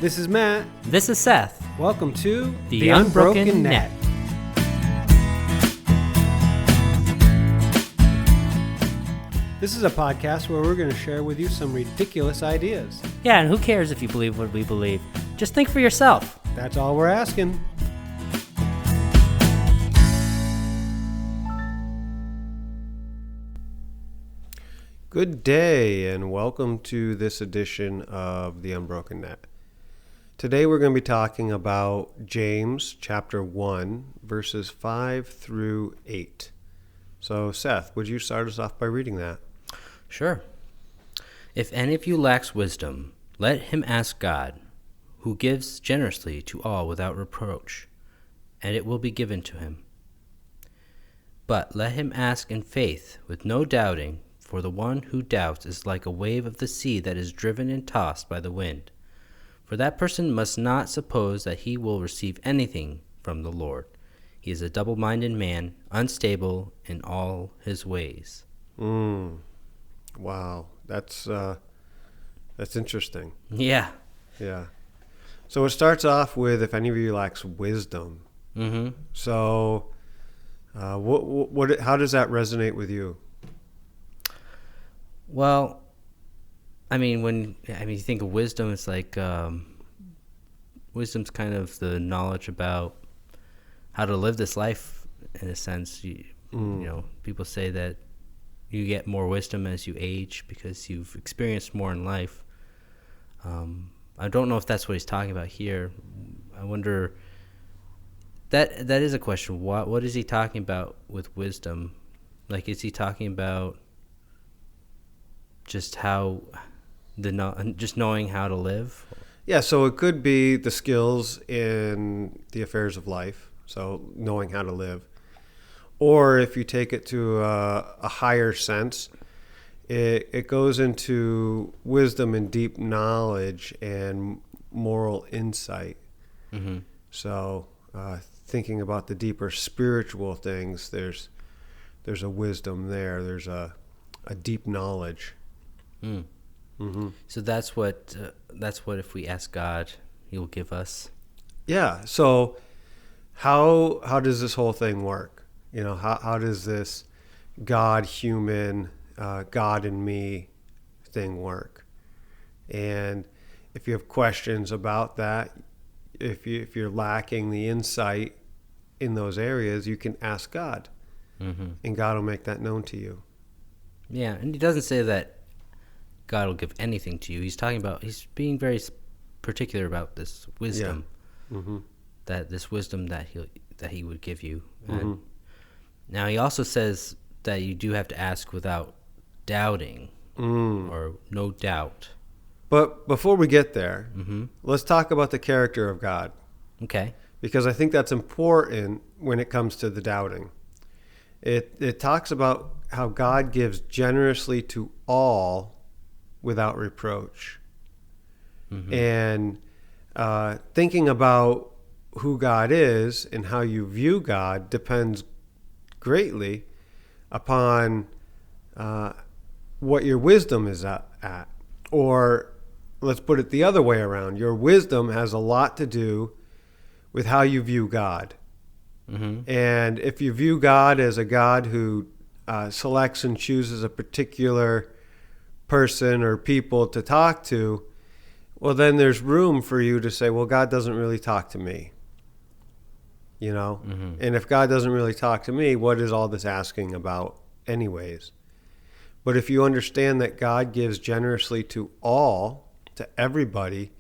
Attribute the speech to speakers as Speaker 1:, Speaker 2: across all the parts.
Speaker 1: This is Matt.
Speaker 2: This is Seth.
Speaker 1: Welcome to
Speaker 2: The Unbroken Net.
Speaker 1: This is a podcast where we're going to share with you some ridiculous ideas.
Speaker 2: Yeah, and who cares if you believe what we believe? Just think for yourself.
Speaker 1: That's all we're asking. Good day, and welcome to this edition of The Unbroken Net. Today we're going to be talking about James chapter 1, verses 5 through 8. So, Seth, would you start us off by reading that?
Speaker 3: Sure. If any of you lacks wisdom, let him ask God, who gives generously to all without reproach, and it will be given to him. But let him ask in faith, with no doubting, for the one who doubts is like a wave of the sea that is driven and tossed by the wind. For that person must not suppose that he will receive anything from the Lord. He is a double-minded man, unstable in all his ways.
Speaker 1: Wow, that's interesting.
Speaker 3: Yeah.
Speaker 1: Yeah. So it starts off with, if any of you lacks wisdom.
Speaker 3: Mm-hmm.
Speaker 1: So, how does that resonate with you?
Speaker 3: Well, when you think of wisdom, it's like wisdom's kind of the knowledge about how to live this life. In a sense, you know, people say that you get more wisdom as you age because you've experienced more in life. I don't know if that's what he's talking about here. I wonder. That is a question. What is he talking about with wisdom? Like, is he talking about just just knowing how to live?
Speaker 1: Yeah, so it could be the skills in the affairs of life, so knowing how to live. Or if you take it to a higher sense, it goes into wisdom and deep knowledge and moral insight.
Speaker 3: Mm-hmm.
Speaker 1: So thinking about the deeper spiritual things, there's a wisdom there. There's a deep knowledge.
Speaker 3: Mm.
Speaker 1: Mm-hmm.
Speaker 3: So that's what if we ask God, He'll give us.
Speaker 1: Yeah. So how does this whole thing work? You know, how does this God, human, God and me thing work? And if you have questions about that, if you're lacking the insight in those areas, you can ask God, and God will make that known to you.
Speaker 3: Yeah, and He doesn't say that God will give anything to you. He's being very particular about this wisdom, that this wisdom that he would give you. And now He also says that you do have to ask without doubting or no doubt.
Speaker 1: But before we get there, let's talk about the character of God.
Speaker 3: Okay.
Speaker 1: Because I think that's important when it comes to the doubting. It talks about how God gives generously to all without reproach. And thinking about who God is and how you view God depends greatly upon what your wisdom is at. Or let's put it the other way around. Your wisdom has a lot to do with how you view God. And if you view God as a God who selects and chooses a particular person or people to talk to, well, then there's room for you to say, well, God doesn't really talk to me. You know? And if God doesn't really talk to me, what is all this asking about anyways? But if you understand that God gives generously to all, to everybody,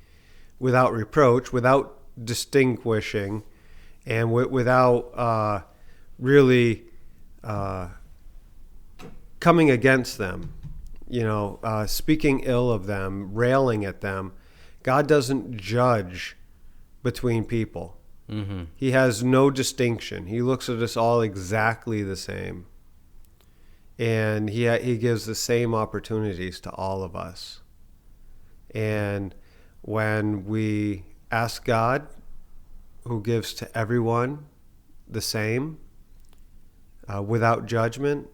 Speaker 1: without reproach, without distinguishing, and without really coming against them, speaking ill of them, railing at them, God doesn't judge between people. He has no distinction. He looks at us all exactly the same. And he gives the same opportunities to all of us. And when we ask God, who gives to everyone the same, without judgment,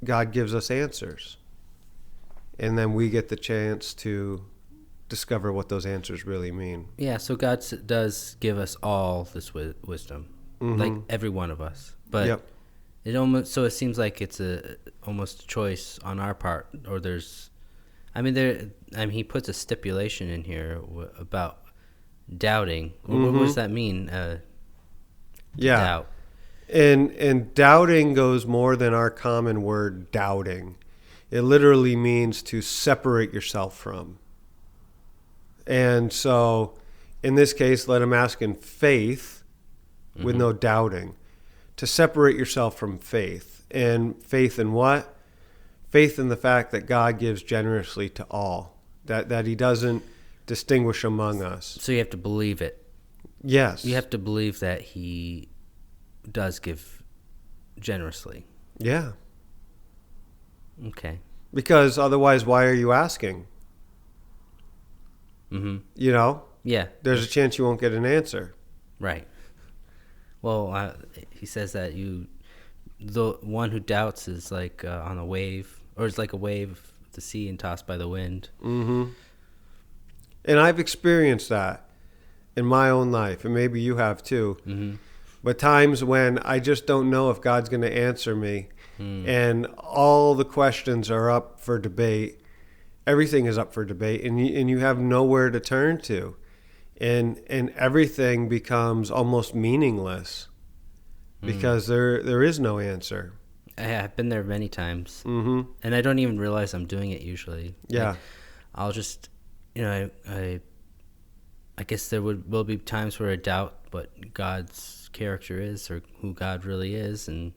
Speaker 1: God gives us answers. And then we get the chance to discover what those answers really mean.
Speaker 3: Yeah, so God does give us all this wisdom, like every one of us. But
Speaker 1: Yep.
Speaker 3: it seems like it's almost a choice on our part, or he puts a stipulation in here about doubting. What does that mean?
Speaker 1: Yeah.
Speaker 3: Doubt.
Speaker 1: And doubting goes more than our common word doubting. It literally means to separate yourself from. And so in this case, let him ask in faith with no doubting. To separate yourself from faith. And faith in what? Faith in the fact that God gives generously to all. That he doesn't distinguish among us.
Speaker 3: So you have to believe it.
Speaker 1: Yes.
Speaker 3: You have to believe that he does give generously.
Speaker 1: Yeah.
Speaker 3: Okay.
Speaker 1: Because otherwise, why are you asking? You know?
Speaker 3: Yeah.
Speaker 1: There's a chance you won't get an answer.
Speaker 3: Right. Well, he says that the one who doubts is like on a wave, or it's like a wave of the sea and tossed by the wind.
Speaker 1: And I've experienced that in my own life, and maybe you have too. But times when I just don't know if God's going to answer me, and all the questions are up for debate. Everything is up for debate, and you have nowhere to turn to, and everything becomes almost meaningless because there is no answer.
Speaker 3: I've been there many times, and I don't even realize I'm doing it usually.
Speaker 1: Yeah.
Speaker 3: Like, I'll just, I guess there will be times where I doubt what God's character is or who God really is, and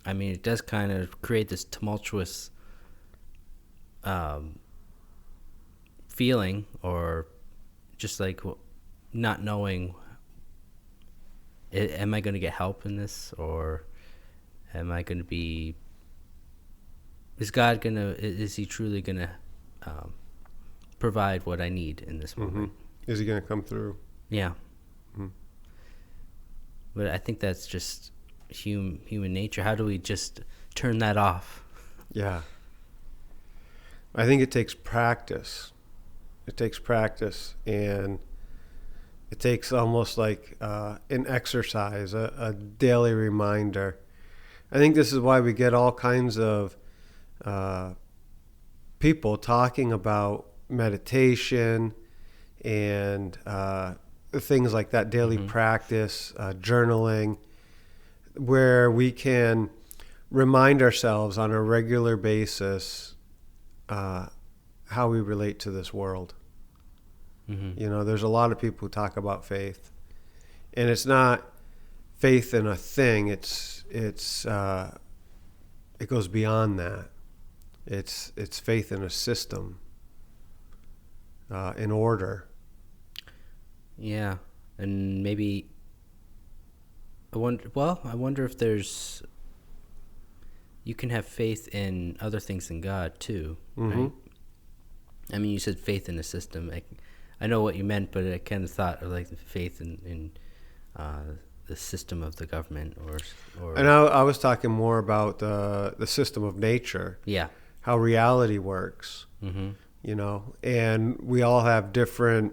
Speaker 3: I mean, it does kind of create this tumultuous feeling, or just like not knowing, am I going to get help in this, or am I going to be, is he truly going to provide what I need in this moment?
Speaker 1: Is he going to come through?
Speaker 3: Yeah. But I think that's just human nature. How do we just turn that off?
Speaker 1: Yeah. I think it takes practice. It takes practice, and it takes almost like an exercise, a daily reminder. I think this is why we get all kinds of people talking about meditation and things like that, daily practice, journaling, where we can remind ourselves on a regular basis how we relate to this world. There's a lot of people who talk about faith, and it's not faith in a thing. It goes beyond that. It's faith in a system, in order.
Speaker 3: Yeah, and maybe I wonder if you can have faith in other things than God too, right? I mean, you said faith in a system. I know what you meant, but I kind of thought of like the faith in the system of the government, or.
Speaker 1: And I was talking more about the system of nature.
Speaker 3: Yeah.
Speaker 1: How reality works. And we all have different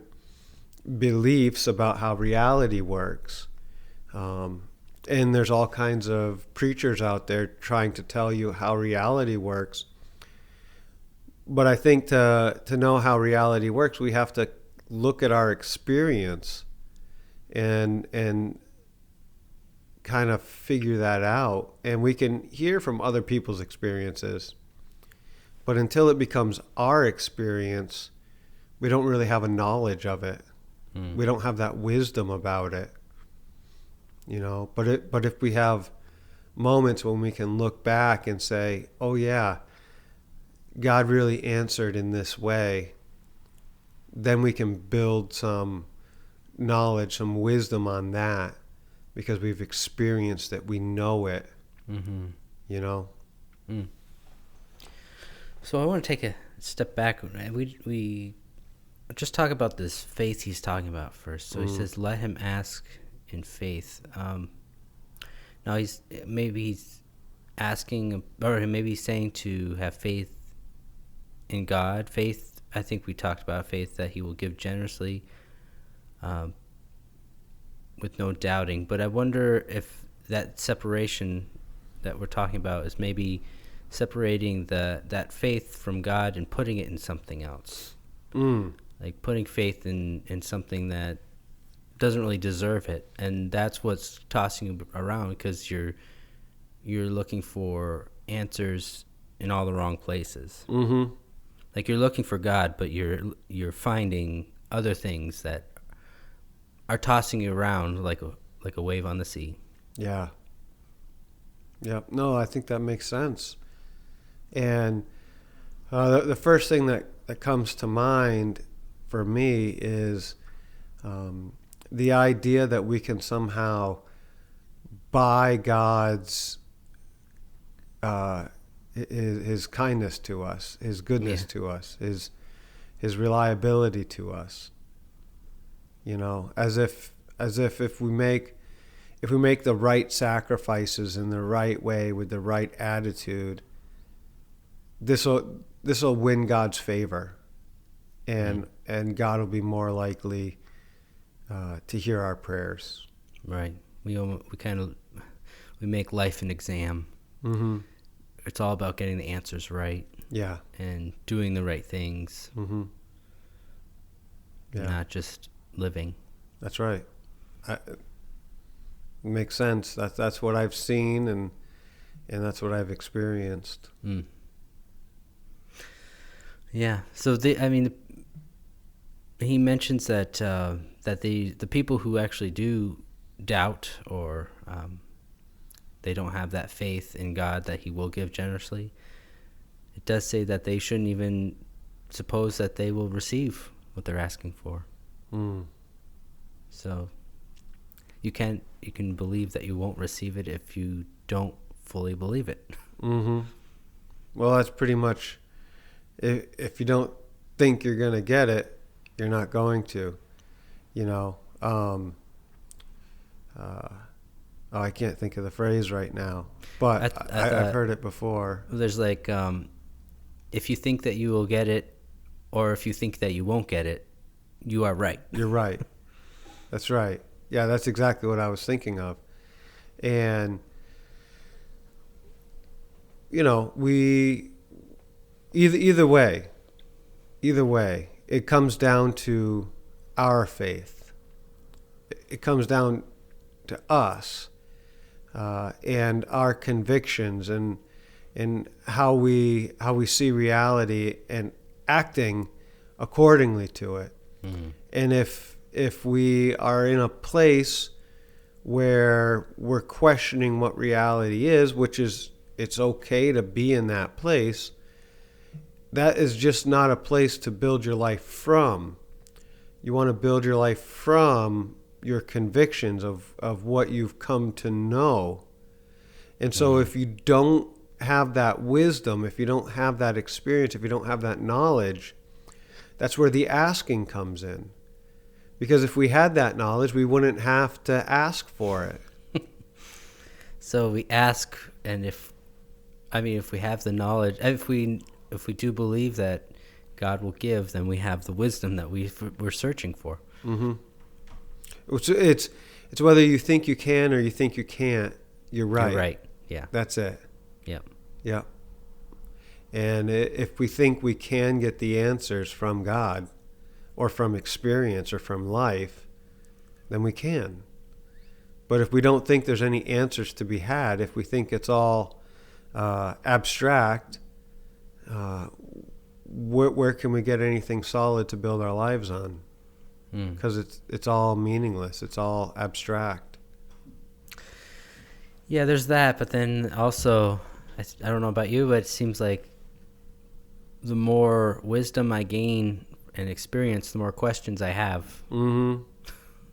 Speaker 1: beliefs about how reality works. And there's all kinds of preachers out there trying to tell you how reality works. But I think to know how reality works, we have to look at our experience and kind of figure that out. And we can hear from other people's experiences. But until it becomes our experience, we don't really have a knowledge of it. We don't have that wisdom about it. But if we have moments when we can look back and say, oh yeah, God really answered in this way, then we can build some knowledge, some wisdom on that, because we've experienced it, we know it.
Speaker 3: So I want to take a step back. We just talk about this faith he's talking about first. So he says, let him ask in faith. Now he's asking, or maybe he's saying to have faith in God. Faith, I think we talked about faith that he will give generously, with no doubting. But I wonder if that separation that we're talking about is maybe separating that faith from God and putting it in something else. Like putting faith in something that doesn't really deserve it, and that's what's tossing you around, because you're looking for answers in all the wrong places.
Speaker 1: Mm-hmm.
Speaker 3: Like you're looking for God, but you're finding other things that are tossing you around like a wave on the sea.
Speaker 1: Yeah. Yep. No, I think that makes sense. And the first thing that comes to mind for me is the idea that we can somehow buy God's his kindness to us, his goodness to us, his reliability to us. You know, as if we make the right sacrifices in the right way with the right attitude, this will win God's favor, and God will be more likely to hear our prayers.
Speaker 3: Right. We make life an exam.
Speaker 1: Mm-hmm.
Speaker 3: It's all about getting the answers right.
Speaker 1: Yeah.
Speaker 3: And doing the right things.
Speaker 1: Mm-hmm. Yeah.
Speaker 3: Not just living.
Speaker 1: That's right. It makes sense. That's what I've seen, and that's what I've experienced.
Speaker 3: Mm. Yeah. So he mentions that the people who actually do doubt, or they don't have that faith in God that he will give generously, it does say that they shouldn't even suppose that they will receive what they're asking for. So you can believe that you won't receive it if you don't fully believe it.
Speaker 1: Mm-hmm. Well, that's pretty much, if you don't think you're going to get it, you're not going to. You know, I can't think of the phrase right now, but I've heard it before.
Speaker 3: There's like, if you think that you will get it, or if you think that you won't get it, you are right.
Speaker 1: You're right. That's right. Yeah, that's exactly what I was thinking of. And, you know, we either way, it comes down to our faith. It comes down to us and our convictions and how we see reality and acting accordingly to it. Mm-hmm. And if we are in a place where we're questioning what reality is, which is, it's okay to be in that place, that is just not a place to build your life from. You want to build your life from your convictions of what you've come to know. And so if you don't have that wisdom, if you don't have that experience, if you don't have that knowledge, that's where the asking comes in. Because if we had that knowledge, we wouldn't have to ask for it.
Speaker 3: So we ask, and if we have the knowledge, if we do believe that God will give, then we have the wisdom that we're searching for.
Speaker 1: Mm-hmm. It's whether you think you can or you think you can't. You're right.
Speaker 3: You're right. Yeah.
Speaker 1: That's it.
Speaker 3: Yep.
Speaker 1: Yep. And if we think we can get the answers from God, or from experience, or from life, then we can. But if we don't think there's any answers to be had, if we think it's all abstract, where can we get anything solid to build our lives on? Because it's all meaningless. It's all abstract.
Speaker 3: Yeah, there's that. But then also, I don't know about you, but it seems like the more wisdom I gain and experience, the more questions I have.
Speaker 1: Mm-hmm.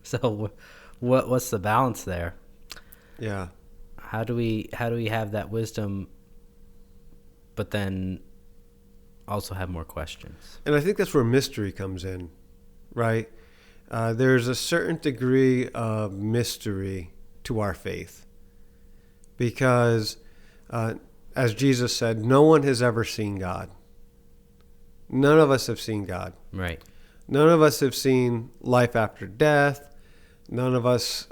Speaker 3: So what's the balance there?
Speaker 1: Yeah.
Speaker 3: How do we have that wisdom, but then also have more questions?
Speaker 1: And I think that's where mystery comes in, right? There's a certain degree of mystery to our faith, because as Jesus said, no one has ever seen God. none of us have seen God.
Speaker 3: Right.
Speaker 1: None of us have seen life after death. None of us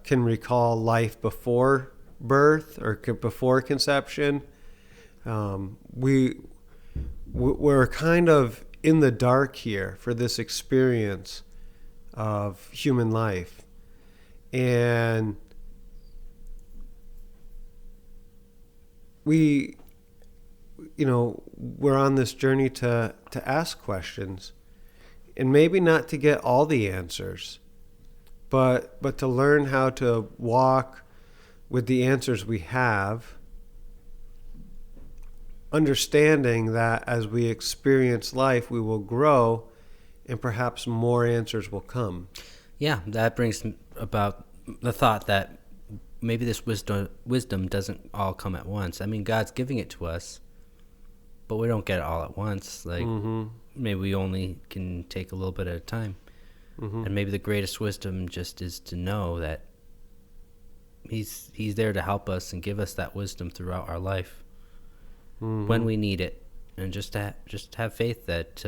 Speaker 1: can recall life before birth or before conception. We're kind of in the dark here for this experience of human life. And we're on this journey to ask questions, and maybe not to get all the answers, but to learn how to walk with the answers we have, understanding that as we experience life, we will grow and perhaps more answers will come.
Speaker 3: Yeah, that brings about the thought that maybe this wisdom doesn't all come at once. I mean, God's giving it to us, but we don't get it all at once. Like, maybe we only can take a little bit at a time. And maybe the greatest wisdom just is to know that He's there to help us and give us that wisdom throughout our life when we need it, and just have faith that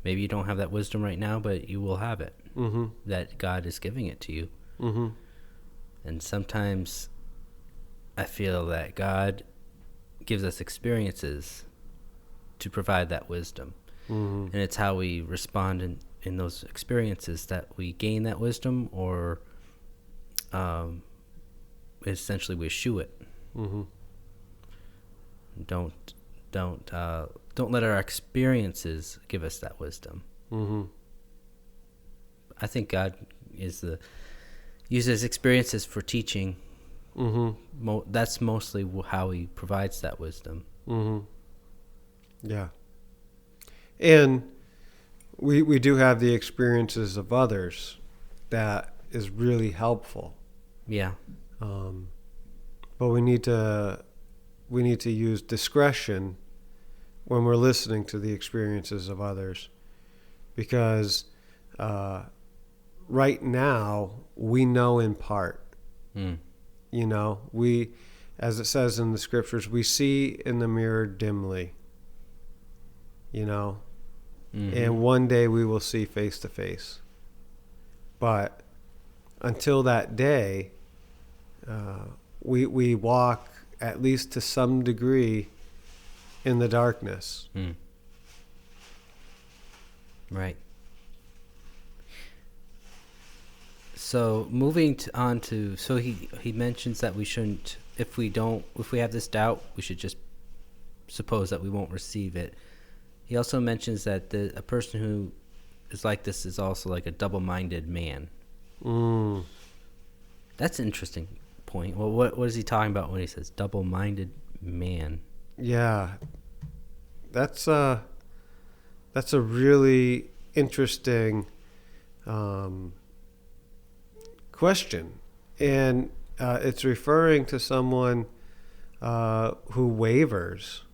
Speaker 3: maybe you don't have that wisdom right now, but you will have it. That God is giving it to you. And sometimes I feel that God gives us experiences to provide that wisdom, and it's how we respond in those experiences that we gain that wisdom, or essentially we eschew it. Don't let our experiences give us that wisdom. I think God uses experiences for teaching. That's mostly how He provides that wisdom.
Speaker 1: Yeah. And we do have the experiences of others that is really helpful.
Speaker 3: Yeah.
Speaker 1: But we need to use discretion when we're listening to the experiences of others, because right now we know in part. We, as it says in the scriptures, we see in the mirror dimly. And one day we will see face to face. But until that day, we walk, at least to some degree, in the darkness.
Speaker 3: Right. So moving on to, he mentions that we shouldn't, if we have this doubt, we should just suppose that we won't receive it. He also mentions that a person who is like this is also like a double-minded man. That's an interesting point. Well, what is he talking about when he says double-minded man?
Speaker 1: Yeah, that's a really interesting question, and it's referring to someone who wavers.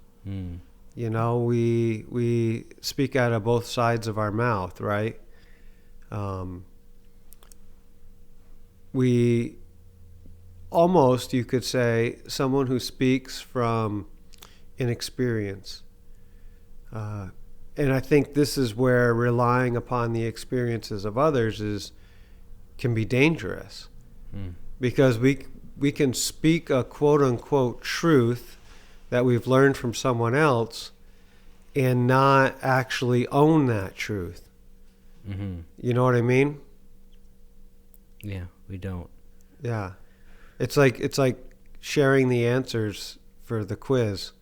Speaker 1: We speak out of both sides of our mouth, right? We almost, you could say, someone who speaks from inexperience. And I think this is where relying upon the experiences of others can be dangerous, because we can speak a quote-unquote truth that we've learned from someone else and not actually own that truth. You know what I mean?
Speaker 3: Yeah, we don't.
Speaker 1: Yeah. It's like sharing the answers for the quiz.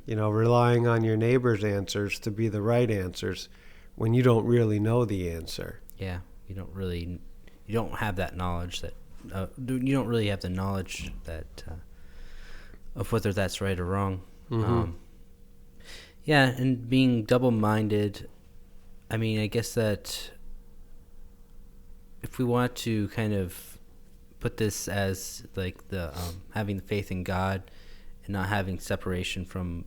Speaker 1: Relying on your neighbor's answers to be the right answers when you don't really know the answer.
Speaker 3: Yeah, you don't have that knowledge that you don't really have the knowledge that of whether that's right or wrong. Yeah, and being double-minded, I mean, I guess that if we want to kind of put this as like the having the faith in God and not having separation from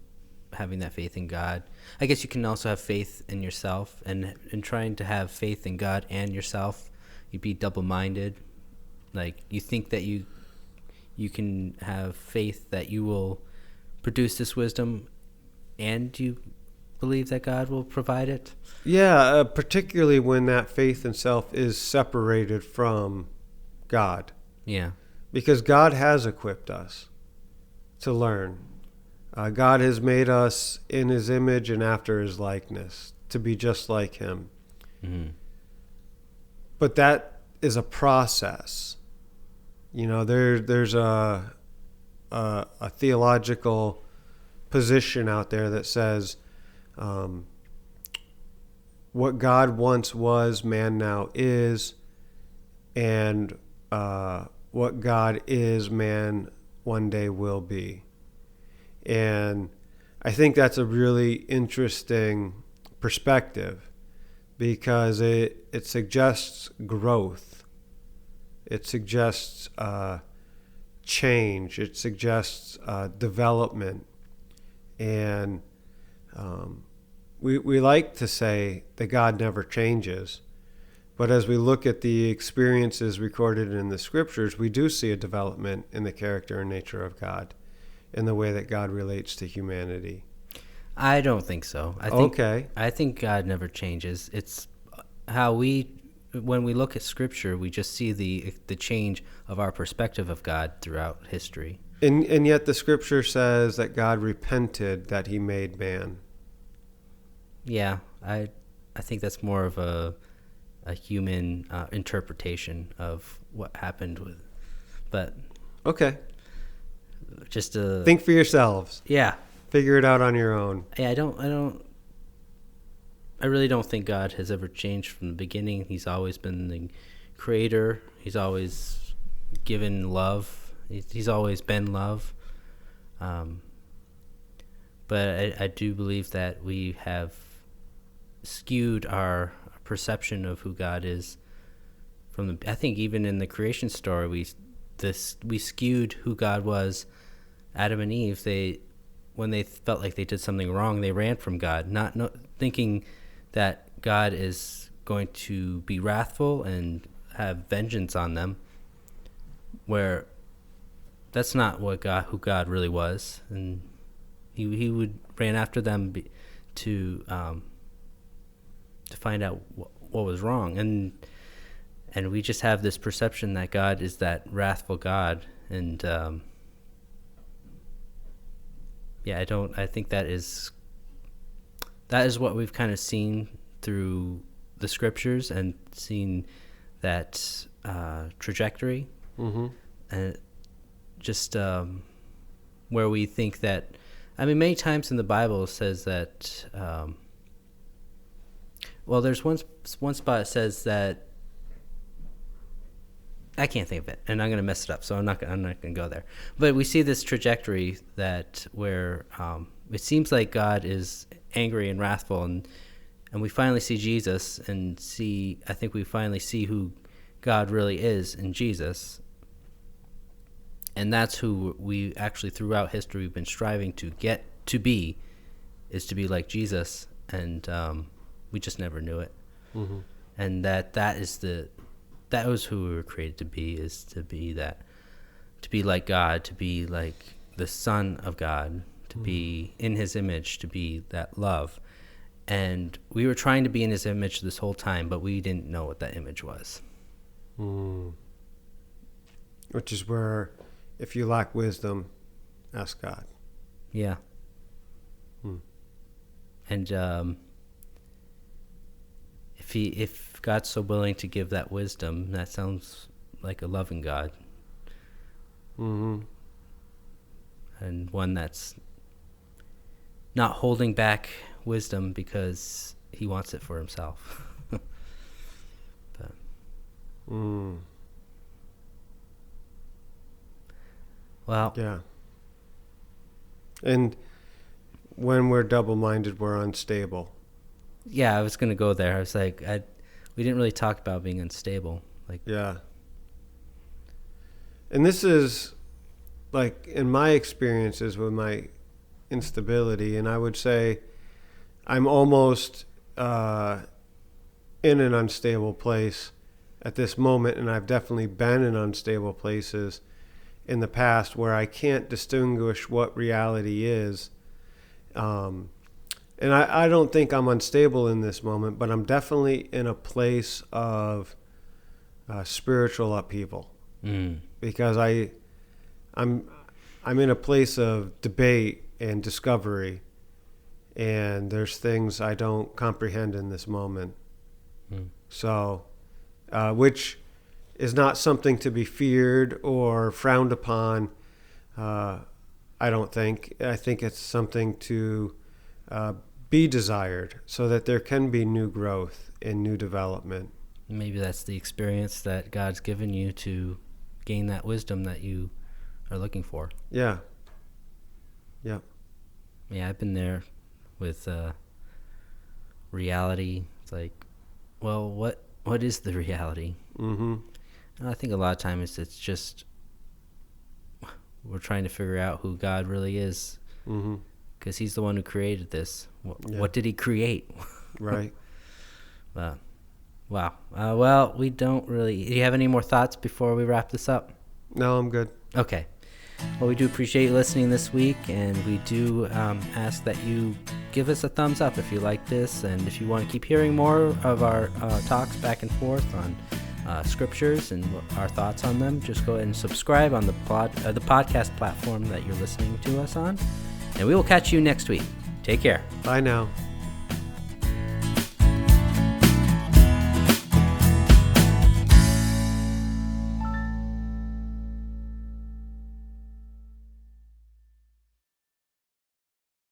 Speaker 3: having that faith in God, I guess you can also have faith in yourself, and trying to have faith in God and yourself, you'd be double-minded. Like, you think that you can have faith that you will produce this wisdom, and you believe that God will provide it.
Speaker 1: Yeah, particularly when that faith in self is separated from God.
Speaker 3: Yeah.
Speaker 1: Because God has equipped us to learn. God has made us in his image and after his likeness, to be just like him.
Speaker 3: Mm-hmm.
Speaker 1: But that is a process. There's a theological position out there that says what God once was, man now is, and what God is, man one day will be. And I think that's a really interesting perspective because it suggests growth. It suggests change. It suggests development. And we like to say that God never changes. But as we look at the experiences recorded in the scriptures, we do see a development in the character and nature of God, in the way that God relates to humanity.
Speaker 3: I don't think so. I think God never changes. It's how when we look at Scripture, we just see the change of our perspective of God throughout history.
Speaker 1: And yet the Scripture says that God repented that he made man.
Speaker 3: Yeah, I think that's more of a human interpretation of what happened with, but
Speaker 1: okay.
Speaker 3: Just to
Speaker 1: think for yourselves.
Speaker 3: Yeah.
Speaker 1: Figure it out on your own.
Speaker 3: Yeah, I really don't think God has ever changed from the beginning. He's always been the creator. He's always given love. He's always been love. But I do believe that we have skewed our perception of who God is I think even in the creation story, we skewed who God was. Adam and Eve, when they felt like they did something wrong, they ran from God, not thinking that God is going to be wrathful and have vengeance on them, where that's not who God really was. And he would ran after them to find out what was wrong. And we just have this perception that God is that wrathful God. And I think that is what we've kind of seen through the scriptures and seen that trajectory.
Speaker 1: Mm-hmm.
Speaker 3: And just where we think that, many times in the Bible it says that, there's one spot that says that, I can't think of it, and I'm going to mess it up, so I'm not going to go there. But we see this trajectory where it seems like God is angry and wrathful, and we finally see Jesus, I think we finally see who God really is in Jesus. And that's who we actually, throughout history, we've been striving to get to be, is to be like Jesus, and we just never knew it.
Speaker 1: Mm-hmm.
Speaker 3: And that was who we were created to be, is to be like God, to be like the Son of God, to be in his image, to be that love. And we were trying to be in his image this whole time, but we didn't know what that image was.
Speaker 1: Which is where, if you lack wisdom, ask God.
Speaker 3: Yeah. And if God's so willing to give that wisdom, that sounds like a loving God.
Speaker 1: Mm-hmm.
Speaker 3: And one that's not holding back wisdom because he wants it for himself. But. Well.
Speaker 1: Yeah. And when we're double-minded, we're unstable.
Speaker 3: Yeah, I was going to go there. I was like, we didn't really talk about being unstable.
Speaker 1: Yeah. And this is, in my experiences with my instability, and I would say I'm almost in an unstable place at this moment, and I've definitely been in unstable places in the past where I can't distinguish what reality is. And I don't think I'm unstable in this moment, but I'm definitely in a place of spiritual upheaval because I'm in a place of debate and discovery, and there's things I don't comprehend in this moment. So, which is not something to be feared or frowned upon. I don't think. I think it's something to be desired so that there can be new growth and new development.
Speaker 3: Maybe that's the experience that God's given you to gain that wisdom that you are looking for.
Speaker 1: Yeah. Yeah.
Speaker 3: Yeah, I've been there with reality. It's like, well, what is the reality?
Speaker 1: Mm-hmm.
Speaker 3: And I think a lot of times it's just we're trying to figure out who God really is.
Speaker 1: Mm-hmm.
Speaker 3: Because he's the one who created this.
Speaker 1: Yeah.
Speaker 3: What did he create?
Speaker 1: Right.
Speaker 3: Wow. Well, we don't really... Do you have any more thoughts before we wrap this up?
Speaker 1: No, I'm good.
Speaker 3: Okay. Well, we do appreciate you listening this week, and we do ask that you give us a thumbs up if you like this, and if you want to keep hearing more of our talks back and forth on scriptures and our thoughts on them, just go ahead and subscribe on the podcast platform that you're listening to us on. And we will catch you next week. Take care.
Speaker 1: Bye now.